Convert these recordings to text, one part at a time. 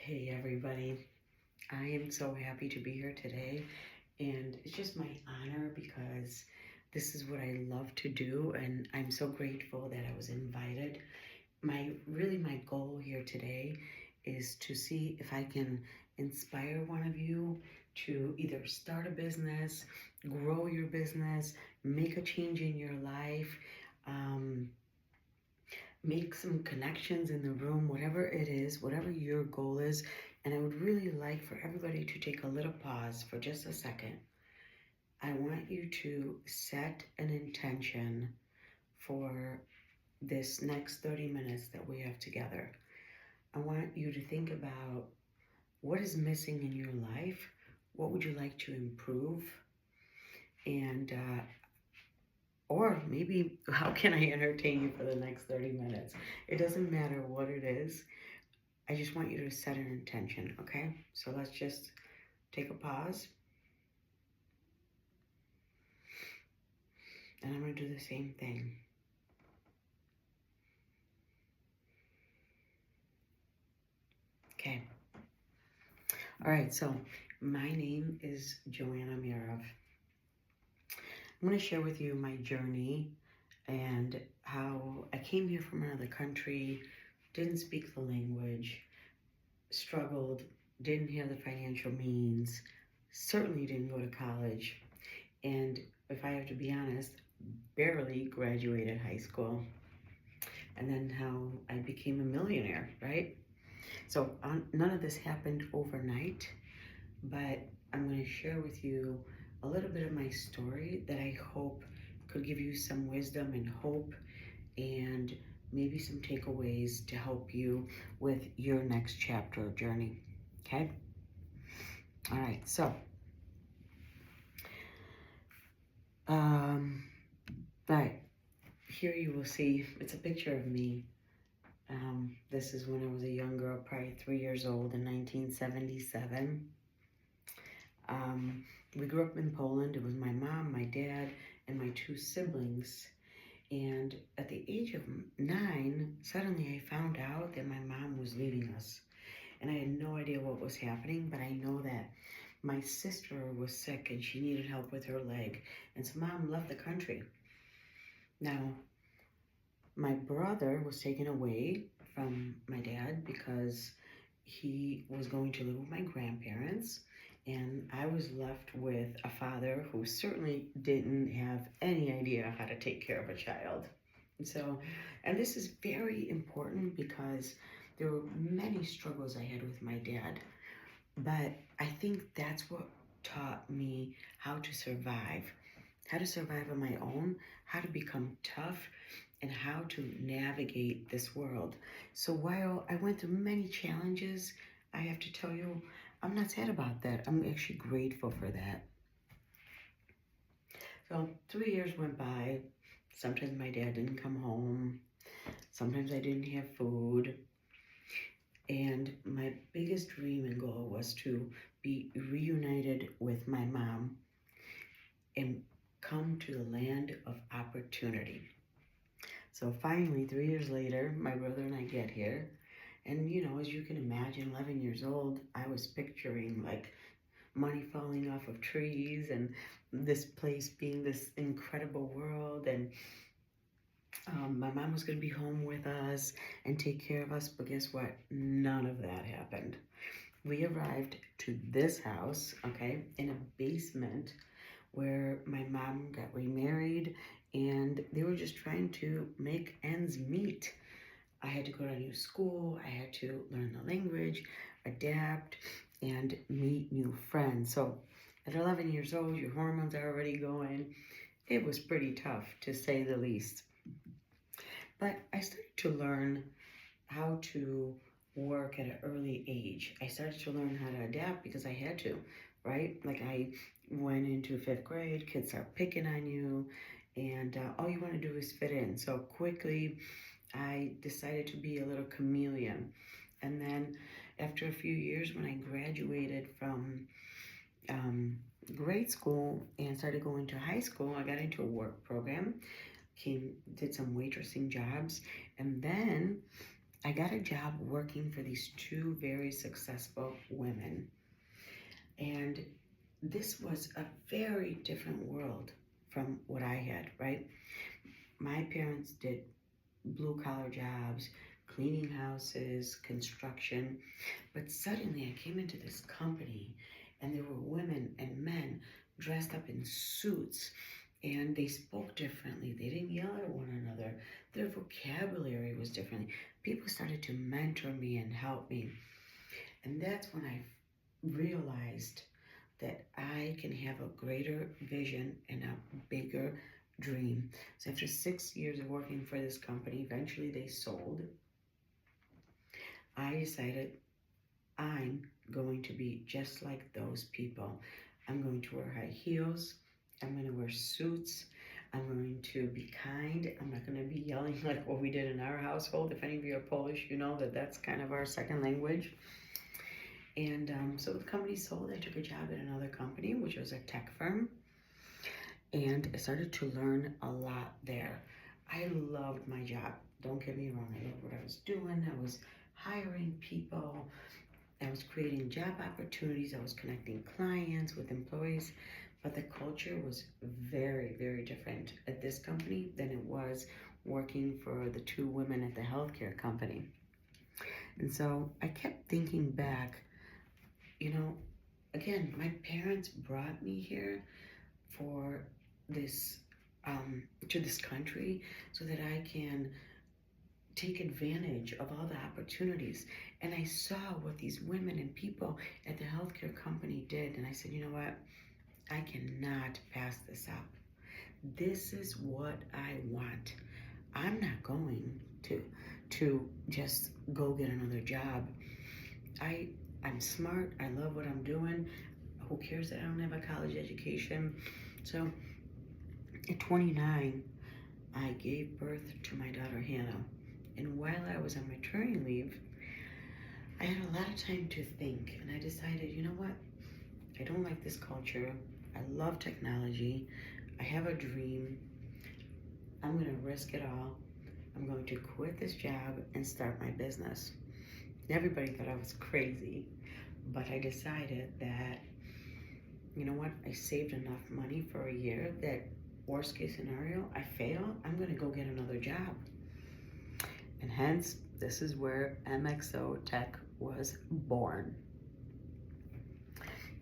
Hey everybody, I am so happy to be here today, and it's just my honor because this is what I love to do, and I'm so grateful that I was invited. My goal here today is to see if I can inspire one of you to either start a business, grow your business, make a change in your life, um, make some connections in the room, whatever it is, whatever your goal is. And I would really like for everybody to take a little pause for just a second. I want you to set an intention for this next 30 minutes that we have together. I want you to think about what is missing in your life, what would you like to improve, and or maybe how can I entertain you for the next 30 minutes? It doesn't matter what it is. I just want you to set an intention, okay? So let's just take a pause. And I'm going to do the same thing. Okay. All right, so my name is Joanna Mirov. I'm going to share with you my journey and how I came here from another country, didn't speak the language, struggled, didn't have the financial means, certainly didn't go to college, and if I have to be honest, barely graduated high school. And then how I became a millionaire, right? So none of this happened overnight, but I'm going to share with you a little bit of my story that I hope could give you some wisdom and hope and maybe some takeaways to help you with your next chapter or journey. Okay? All right, so right here you will see it's a picture of me. This is when I was a young girl, probably 3 years old in 1977. We grew up in Poland. It was my mom, my dad, and my two siblings. And at the age of 9, suddenly I found out that my mom was leaving us. And I had no idea what was happening, but I know that my sister was sick and she needed help with her leg. And so mom left the country. Now, my brother was taken away from my dad because he was going to live with my grandparents, and I was left with a father who certainly didn't have any idea how to take care of a child. And this is very important because there were many struggles I had with my dad, but I think that's what taught me how to survive on my own, how to become tough, and how to navigate this world. So while I went through many challenges, I have to tell you, I'm not sad about that. I'm actually grateful for that. So 3 years went by. Sometimes my dad didn't come home. Sometimes I didn't have food. And my biggest dream and goal was to be reunited with my mom and come to the land of opportunity. So finally, 3 years later, my brother and I get here. And as you can imagine, 11 years old, I was picturing like money falling off of trees and this place being this incredible world. And my mom was going to be home with us and take care of us. But guess what? None of that happened. We arrived to this house, okay, in a basement where my mom got remarried and they were just trying to make ends meet. I had to go to a new school, I had to learn the language, adapt, and meet new friends. So at 11 years old, your hormones are already going. It was pretty tough, to say the least. But I started to learn how to work at an early age. I started to learn how to adapt because I had to, right? Like I went into 5th grade, kids start picking on you, and all you want to do is fit in. So quickly, I decided to be a little chameleon. And then after a few years, when I graduated from grade school and started going to high school, I got into a work program, did some waitressing jobs, and then I got a job working for these two very successful women. And this was a very different world from what I had, right? My parents did blue collar jobs, cleaning houses, construction. But suddenly I came into this company and there were women and men dressed up in suits and they spoke differently. They didn't yell at one another. Their vocabulary was different. People started to mentor me and help me. And that's when I realized that I can have a greater vision and a bigger dream. So after 6 years of working for this company, eventually they sold. I decided I'm going to be just like those people. I'm going to wear high heels. I'm going to wear suits. I'm going to be kind. I'm not going to be yelling like what we did in our household. If any of you are Polish, you know that that's kind of our second language. And so the company sold. I took a job at another company, which was a tech firm. And I started to learn a lot there. I loved my job. Don't get me wrong. I loved what I was doing. I was hiring people. I was creating job opportunities. I was connecting clients with employees. But the culture was very, very different at this company than it was working for the two women at the healthcare company. And so I kept thinking back, you know, again, my parents brought me here for this to this country so that I can take advantage of all the opportunities. And I saw what these women and people at the healthcare company did, and I said, you know what? I cannot pass this up. This is what I want. I'm not going to just go get another job. I'm smart. I love what I'm doing. Who cares that I don't have a college education? So at 29, I gave birth to my daughter Hannah. And while I was on maternity leave, I had a lot of time to think. And I decided, you know what? I don't like this culture. I love technology. I have a dream. I'm going to risk it all. I'm going to quit this job and start my business. Everybody thought I was crazy, but I decided that, you know what, I saved enough money for a year that worst case scenario, I fail, I'm going to go get another job. And hence, this is where MXO Tech was born.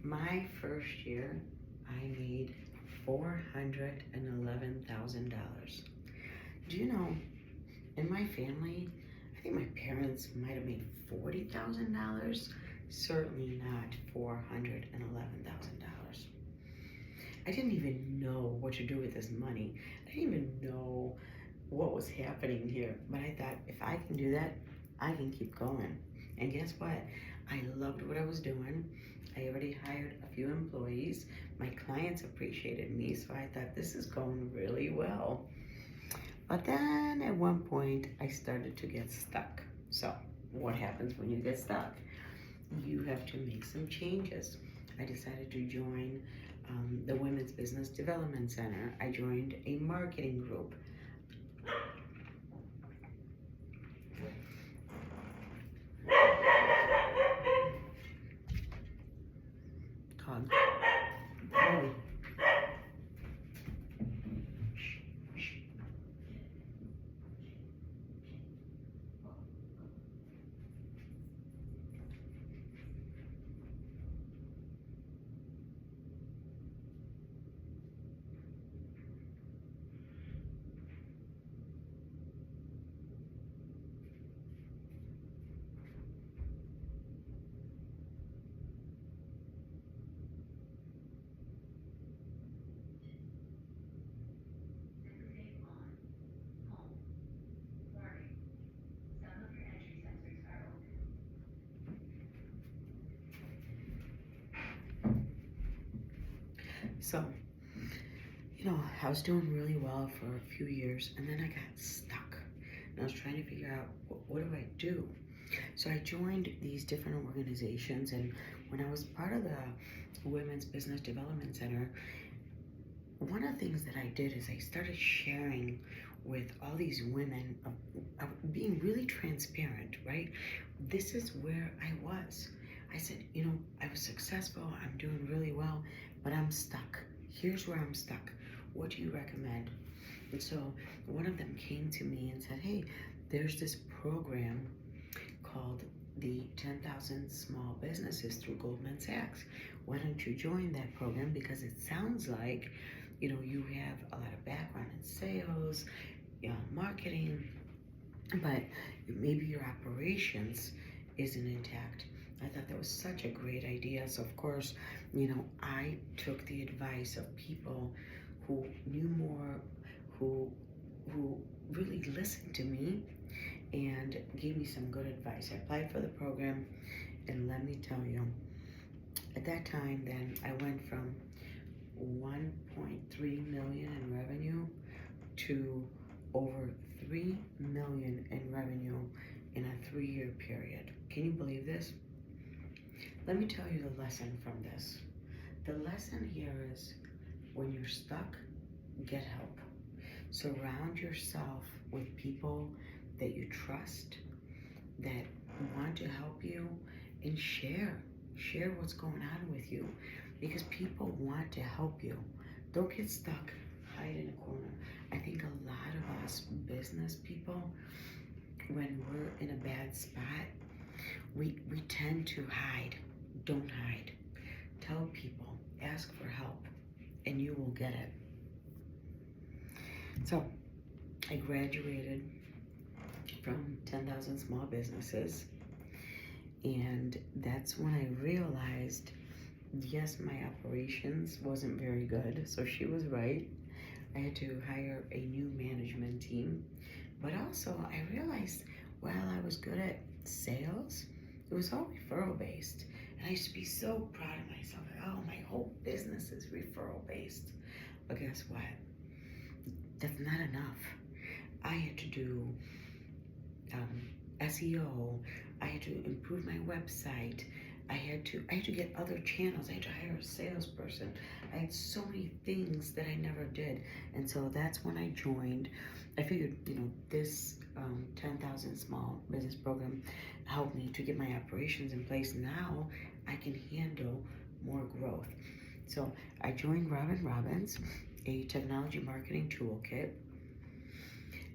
My first year, I made $411,000. Do you know, in my family, I think my parents might have made $40,000, certainly not $411,000. I didn't even know what to do with this money. I didn't even know what was happening here. But I thought, if I can do that, I can keep going. And guess what? I loved what I was doing. I already hired a few employees. My clients appreciated me, so I thought this is going really well. But then at one point, I started to get stuck. So what happens when you get stuck? You have to make some changes. I decided to join the Women's Business Development Center. I joined a marketing group. Called Chloe. So, you know, I was doing really well for a few years, and then I got stuck. And I was trying to figure out, what do I do? So I joined these different organizations, and when I was part of the Women's Business Development Center, one of the things that I did is I started sharing with all these women of being really transparent, right? This is where I was. I said, I was successful, I'm doing really well, but I'm stuck. Here's where I'm stuck. What do you recommend? And so one of them came to me and said, hey, there's this program called the 10,000 Small Businesses through Goldman Sachs. Why don't you join that program? Because it sounds like, you have a lot of background in sales, marketing, but maybe your operations isn't intact. I thought that was such a great idea. So of course, I took the advice of people who knew more, who who really listened to me and gave me some good advice. I applied for the program, and let me tell you, at that time, then I went from 1.3 million in revenue to over 3 million in revenue in a 3-year period. Can you believe this? Let me tell you the lesson from this. The lesson here is when you're stuck, get help. Surround yourself with people that you trust, that want to help you, and share what's going on with you, because people want to help you. Don't get stuck, hide in a corner. I think a lot of us business people, when we're in a bad spot, we tend to hide. Don't hide. Tell people, ask for help, and you will get it. So I graduated from 10,000 Small Businesses, and that's when I realized, yes, my operations wasn't very good, so she was right. I had to hire a new management team, but also I realized while I was good at sales, it was all referral based. And I used to be so proud of myself. Oh, my whole business is referral based. But guess what? That's not enough. I had to do SEO. I had to improve my website. I had to get other channels. I had to hire a salesperson. I had so many things that I never did. And so that's when I joined. I figured, this 10,000 Small Business Program helped me to get my operations in place. Now I can handle more growth. So I joined Robin Robbins, a technology marketing toolkit,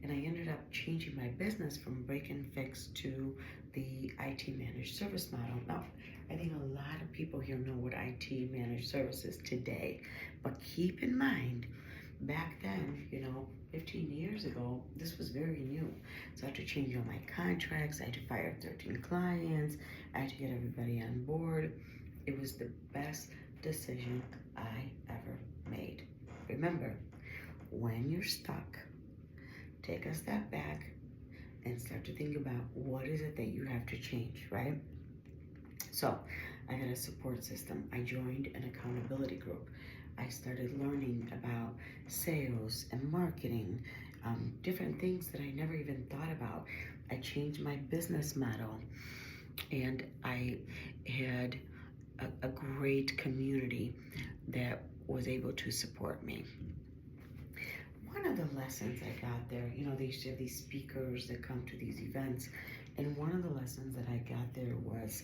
and I ended up changing my business from break and fix to the IT managed service model. Now, I think a lot of people here know what IT managed service is today, but keep in mind, back then, 15 years ago, this was very new. So I had to change all my contracts, I had to fire 13 clients, I had to get everybody on board. It was the best decision I ever made. Remember, when you're stuck, take a step back and start to think about what is it that you have to change, right? So I got a support system. I joined an accountability group. I started learning about sales and marketing, different things that I never even thought about. I changed my business model, and I had a great community that was able to support me. One of the lessons I got there, they used to have these speakers that come to these events, and one of the lessons that I got there was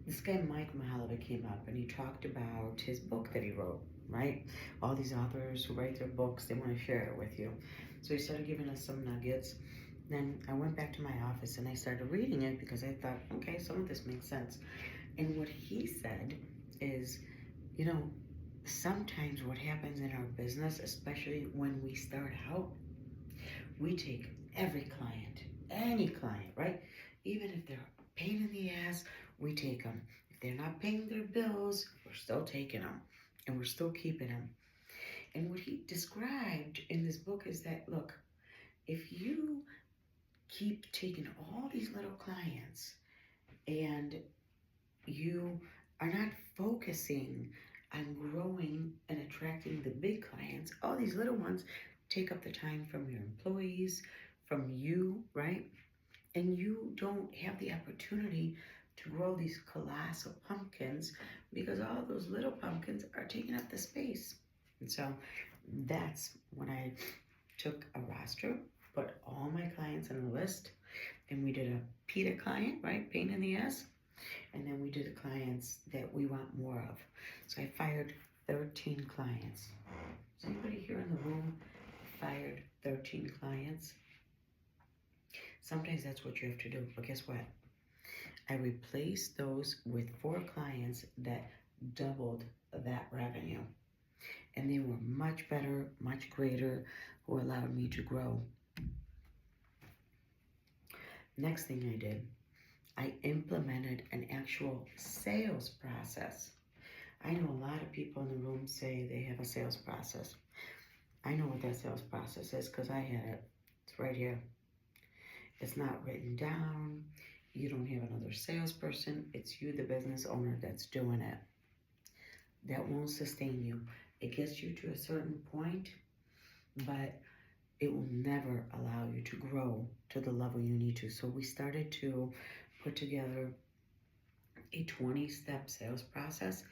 this guy Mike Mahalovic came up and he talked about his book that he wrote, right? All these authors who write their books, they want to share it with you. So he started giving us some nuggets. Then I went back to my office and I started reading it because I thought, okay, some of this makes sense. And what he said is, sometimes what happens in our business, especially when we start out, we take every client, any client, right? Even if they're a pain in the ass, we take them. If they're not paying their bills, we're still taking them and we're still keeping them. And what he described in this book is that, look, if you keep taking all these little clients and you are not focusing on growing and attracting the big clients, all these little ones take up the time from your employees, from you, right? And you don't have the opportunity to grow these colossal pumpkins because all those little pumpkins are taking up the space. And so That's when I took a roster, put all my clients on a list, and we did a PETA client, right? Pain in the ass. And then we did the clients that we want more of. So I fired 13 clients. Is anybody here in the room fired 13 clients? Sometimes that's what you have to do, but guess what? I replaced those with 4 clients that doubled that revenue. And they were much better, much greater, who allowed me to grow. Next thing I did, I implemented an actual sales process. I know a lot of people in the room say they have a sales process. I know what that sales process is because I had it. It's right here. It's not written down. You don't have another salesperson. It's you, the business owner, that's doing it. That won't sustain you. It gets you to a certain point, but it will never allow you to grow to the level you need to. So we started to put together a 20-step sales process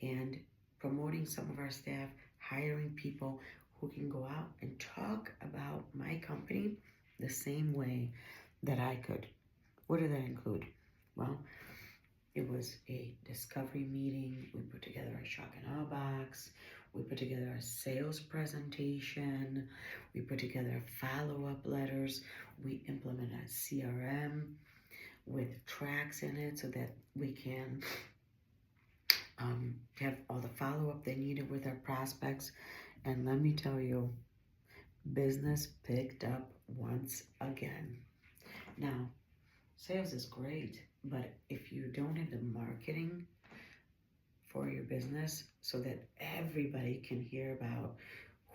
and promoting some of our staff, hiring people who can go out and talk about my company the same way that I could. What did that include? Well, it was a discovery meeting. We put together a shock and awe box. We put together a sales presentation. We put together follow-up letters. We implemented a CRM with tracks in it so that we can have all the follow-up they needed with our prospects. And let me tell you, business picked up once again. Now, sales is great, but if you don't have the marketing for your business so that everybody can hear about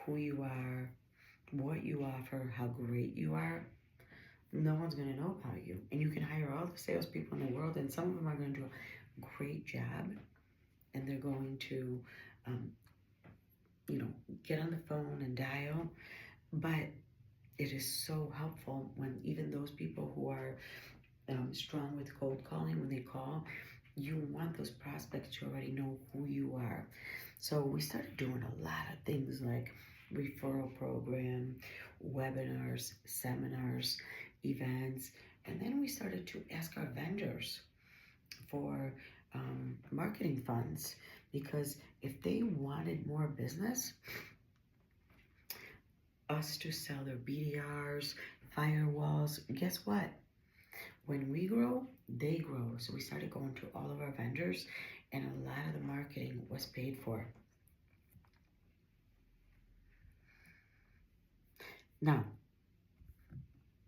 who you are, what you offer, how great you are, no one's going to know about you. And you can hire all the salespeople in the world, and some of them are going to do a great job, and they're going to, get on the phone and dial. But it is so helpful when even those people who are strong with cold calling, when they call, you want those prospects to already know who you are. So we started doing a lot of things like referral program, webinars, seminars, events, and then we started to ask our vendors for marketing funds, because if they wanted more business, us to sell their BDRs, firewalls, guess what? When we grow, they grow. So we started going to all of our vendors, and a lot of the marketing was paid for. Now,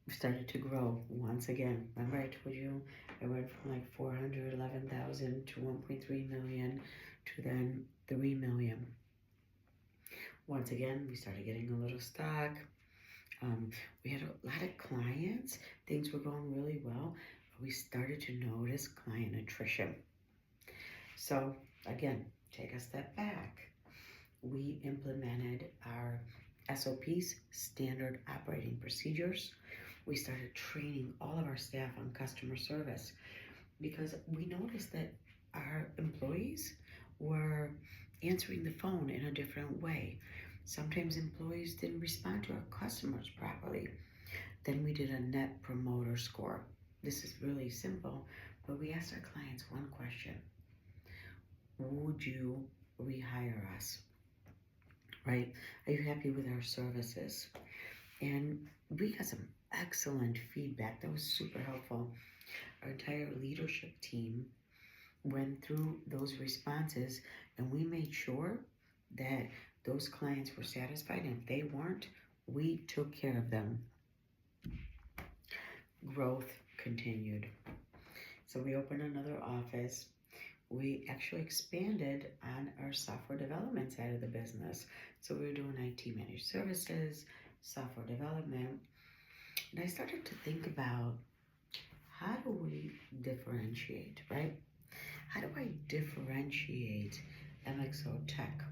we started to grow once again. Remember I told you I went from like 411,000 to 1.3 million to then 3 million. Once again, we started getting a little stock. We had a lot of clients. Things were going really well, but we started to notice client attrition. So again, take a step back. We implemented our SOPs, standard operating procedures. We started training all of our staff on customer service because we noticed that our employees were answering the phone in a different way. Sometimes employees didn't respond to our customers properly. Then we did a net promoter score. This is really simple, but we asked our clients one question: would you rehire us? Right? Are you happy with our services? And we got some excellent feedback that was super helpful. Our entire leadership team went through those responses, and we made sure that those clients were satisfied, and if they weren't, we took care of them. Growth continued. So we opened another office. We actually expanded on our software development side of the business. So we were doing IT managed services, software development. And I started to think about, how do we differentiate, right? How do I differentiate MXO Tech?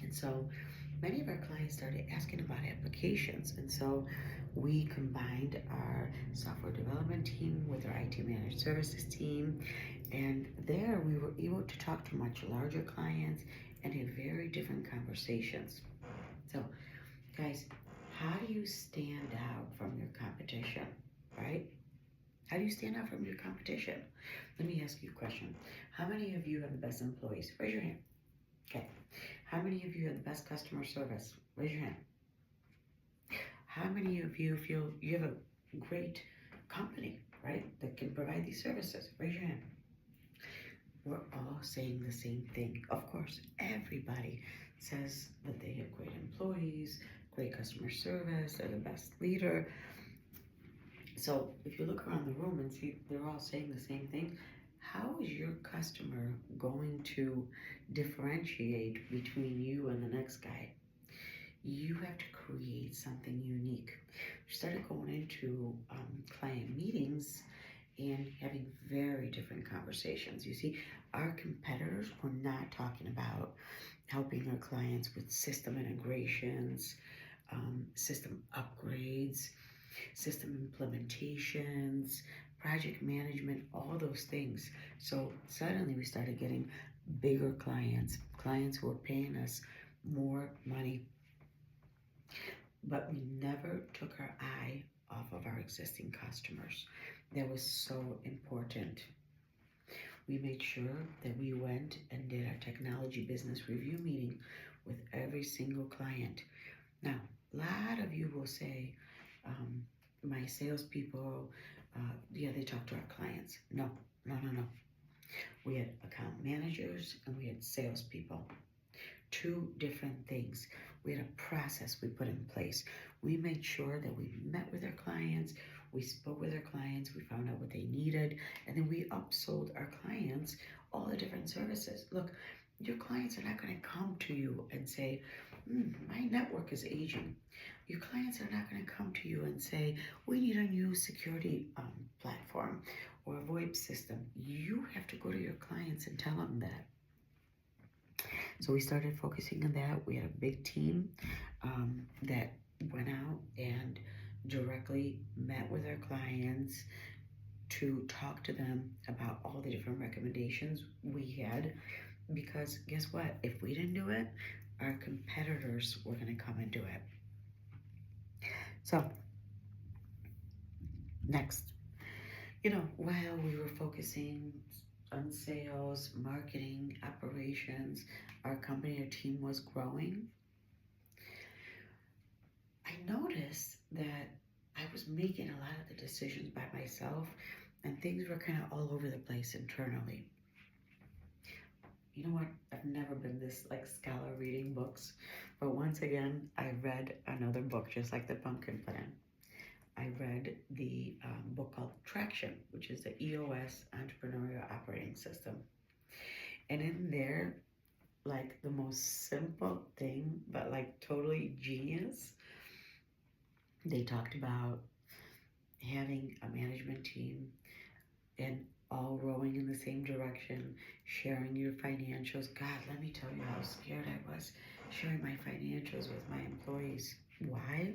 And so many of our clients started asking about applications. And so we combined our software development team with our IT managed services team. And there we were able to talk to much larger clients and have very different conversations. So, guys, how do you stand out from your competition, right? How do you stand out from your competition? Let me ask you a question. How many of you have the best employees? Raise your hand. Okay. How many of you have the best customer service? Raise your hand. How many of you feel you have a great company, right, that can provide these services? Raise your hand. We're all saying the same thing. Of course, everybody says that they have great employees, great customer service, they're the best leader. So if you look around the room and see they're all saying the same thing, how is your customer going to differentiate between you and the next guy? You have to create something unique. We started going into client meetings and having very different conversations. You see, our competitors were not talking about helping our clients with system integrations, system upgrades, system implementations, project management, all those things. So suddenly we started getting bigger clients, clients who were paying us more money, but we never took our eye off of our existing customers. That was so important. We made sure that we went and did our technology business review meeting with every single client. Now, a lot of you will say, my salespeople, they talk to our clients. No. We had account managers and we had salespeople. Two different things. We had a process we put in place. We made sure that we met with our clients, we spoke with our clients, we found out what they needed, and then we upsold our clients all the different services. Look, your clients are not going to come to you and say, my network is aging. Your clients are not going to come to you and say, we need a new security platform or a VoIP system. You have to go to your clients and tell them that. So we started focusing on that. We had a big team that went out and directly met with our clients to talk to them about all the different recommendations we had. Because guess what? If we didn't do it, our competitors were going to come and do it. So, next, while we were focusing on sales, marketing, operations, our company, our team was growing, I noticed that I was making a lot of the decisions by myself and things were kind of all over the place internally. You know what? I've never been this scholar reading books, but once again, I read another book just like the pumpkin plan. I read the book called Traction, which is the EOS Entrepreneurial Operating System. And in there, the most simple thing, but totally genius, they talked about having a management team and all rowing in the same direction, sharing your financials. God, let me tell you how scared I was sharing my financials with my employees. Why?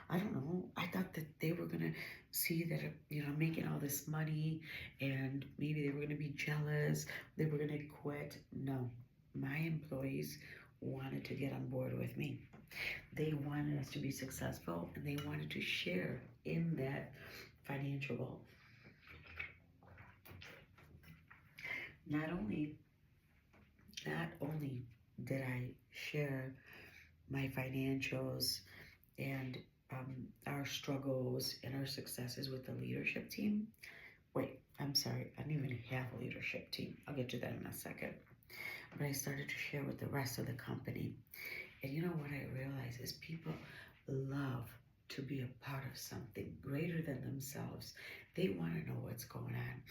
I don't know. I thought that they were going to see that, I'm making all this money and maybe they were going to be jealous. They were going to quit. No, my employees wanted to get on board with me. They wanted us to be successful and they wanted to share in that financial goal. Not only did I share my financials and our struggles and our successes with the leadership team. Wait, I'm sorry, I don't even have a leadership team. I'll get to that in a second. But I started to share with the rest of the company. And you know what I realized is people love to be a part of something greater than themselves. They want to know what's going on.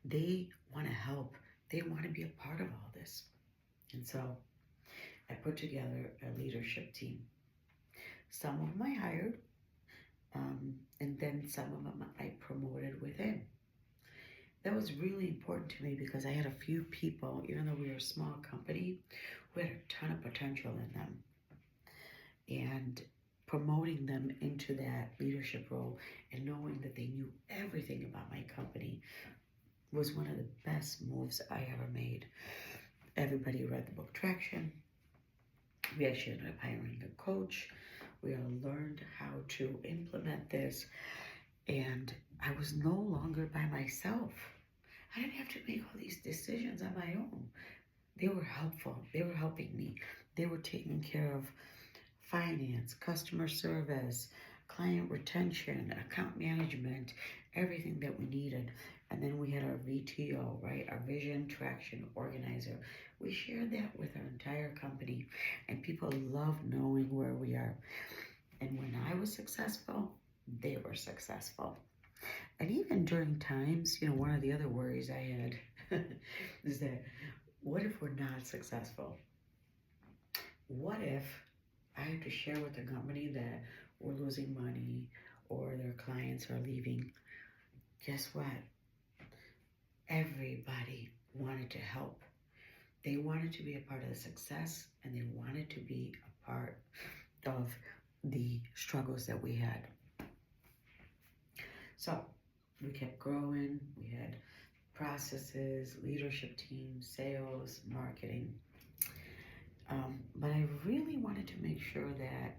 They want to help. They want to be a part of all this. And so I put together a leadership team. Some of them I hired, and then some of them I promoted within. That was really important to me because I had a few people, even though we were a small company, who had a ton of potential in them. And promoting them into that leadership role and knowing that they knew everything about my company was one of the best moves I ever made. Everybody read the book Traction. We actually ended up hiring a coach. We all learned how to implement this, and I was no longer by myself. I didn't have to make all these decisions on my own. They were helpful. They were helping me. They were taking care of finance, customer service, client retention, account management, everything that we needed. And then we had our VTO, right? Our Vision Traction Organizer. We shared that with our entire company, and people love knowing where we are. And when I was successful, they were successful. And even during times, one of the other worries I had is that what if we're not successful? What if I have to share with the company that we're losing money or their clients are leaving? Guess what? Everybody wanted to help. They wanted to be a part of the success, and they wanted to be a part of the struggles that we had. So we kept growing. We had processes, leadership teams, sales, marketing. But I really wanted to make sure that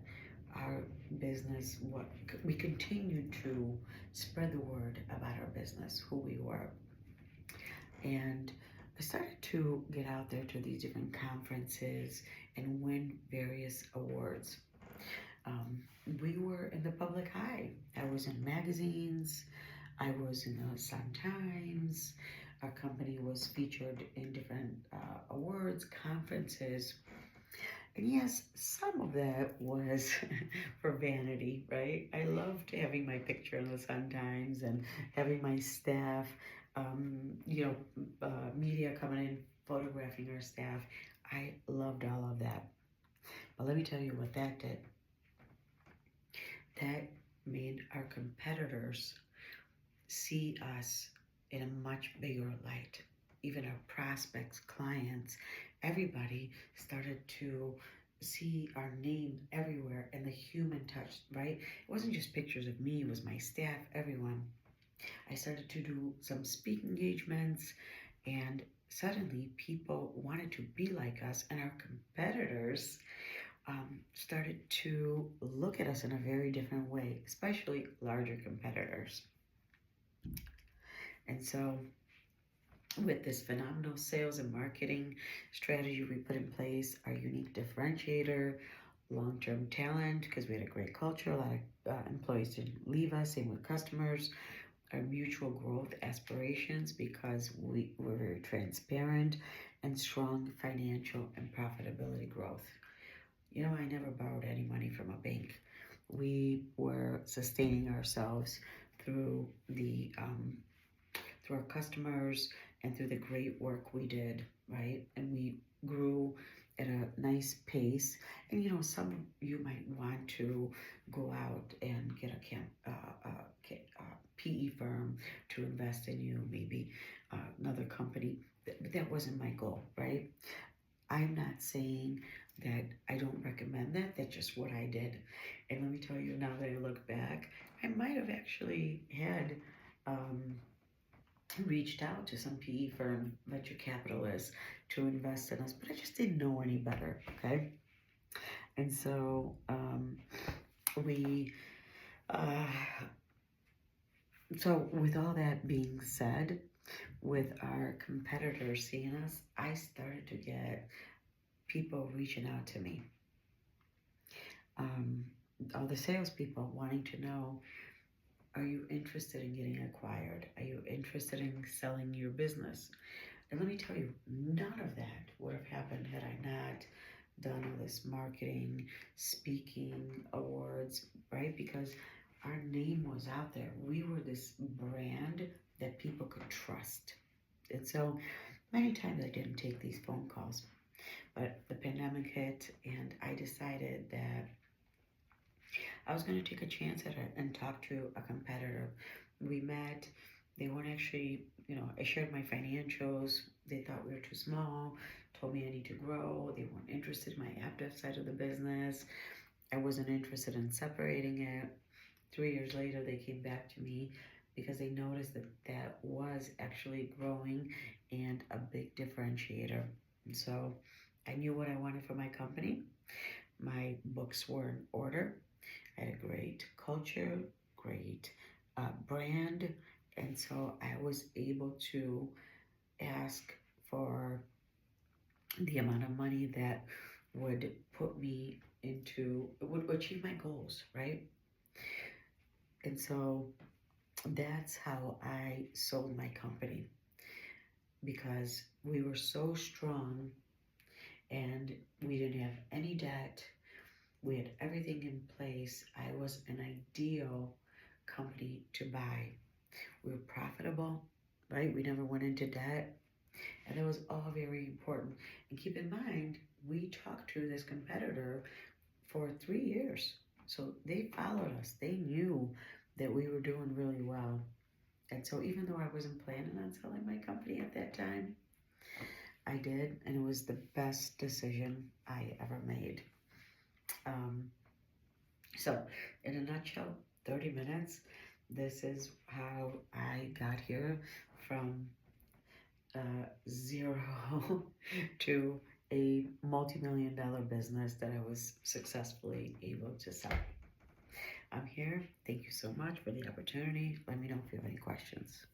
our business, we continued to spread the word about our business, who we were. And I started to get out there to these different conferences and win various awards. We were in the public eye. I was in magazines. I was in the Sun Times. Our company was featured in different awards, conferences. And yes, some of that was for vanity, right? I loved having my picture in the Sun Times and having my staff, media coming in, photographing our staff. I loved all of that. But let me tell you what that did. That made our competitors see us in a much bigger light. Even our prospects, clients, everybody started to see our name everywhere and the human touch, right? It wasn't just pictures of me, it was my staff, everyone. I started to do some speaking engagements, and suddenly people wanted to be like us, and our competitors started to look at us in a very different way, especially larger competitors. And so with this phenomenal sales and marketing strategy we put in place, our unique differentiator, long-term talent, because we had a great culture, a lot of employees didn't leave us, same with customers, our mutual growth aspirations, because we were very transparent, and strong financial and profitability growth. I never borrowed any money from a bank. We were sustaining ourselves through our customers and through the great work we did, right? And we grew at a nice pace. And some of you might want to go out and get a PE firm to invest in you, maybe another company. But that wasn't my goal, right? I'm not saying that I don't recommend that. That's just what I did. And let me tell you, now that I look back, I might have actually had reached out to some PE firm, venture capitalists, to invest in us, but I just didn't know any better, okay? And so with all that being said, with our competitors seeing us, I started to get people reaching out to me. All the salespeople wanting to know, are you interested in getting acquired? Are you interested in selling your business? And let me tell you, none of that would have happened had I not done all this marketing, speaking, awards, right? Because our name was out there. We were this brand that people could trust. And so many times I didn't take these phone calls. But the pandemic hit, and I decided that I was going to take a chance at it and talk to a competitor. We met. They weren't actually, I shared my financials. They thought we were too small, told me I need to grow. They weren't interested in my app dev side of the business. I wasn't interested in separating it. 3 years later, they came back to me because they noticed that was actually growing and a big differentiator. And so I knew what I wanted for my company. My books were in order. I had a great culture, great brand. And so I was able to ask for the amount of money that would put me into, would achieve my goals, right? And so that's how I sold my company, because we were so strong and we didn't have any debt. We had everything in place. I was an ideal company to buy. We were profitable, right? We never went into debt. And it was all very important. And keep in mind, we talked to this competitor for 3 years. So they followed us. They knew that we were doing really well. And so even though I wasn't planning on selling my company at that time, I did. And it was the best decision I ever made. Um, so in a nutshell, 30 minutes, this is how I got here from zero to a multi-million dollar business that I was successfully able to sell. I'm here. Thank you so much for the opportunity. Let me know if you have any questions.